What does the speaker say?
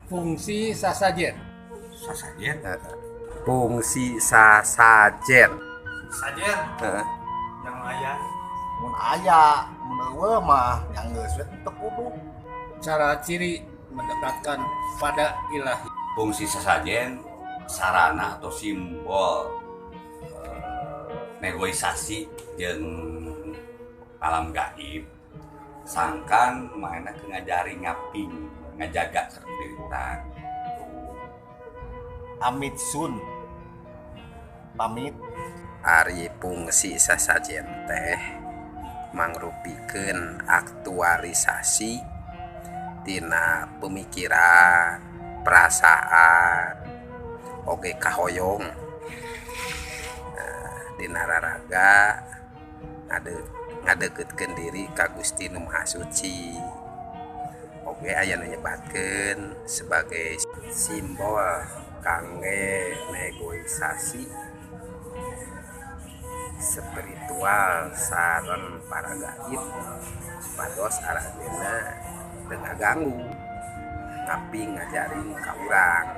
Fungsi sasajen. Sasajen. Fungsi sasajen. Sasajen Heeh. yang ayah. Mun aya mun eueuh mah yang geus we teu kudu. Cara ciri mendekatkan pada ilahi. Fungsi sasajen sarana atau simbol negosiasi jeung alam gaib. Sangkan mana ke ngajari ngaping ngajaga sareng Amit sun pamit Ari fungsi sasajen teh mangrupikeun aktualisasi tina pemikiran, perasaan, oge kahoyong. Dina raraga ngadeukeutkeun diri ka Gusti Nu Maha Suci. Oge aya nu nyebatkeun sebagai simbol kangge negosiasi spiritual sareng para gaib supados aranjeunna teu ngaganggu tapi ngajarin ka urang.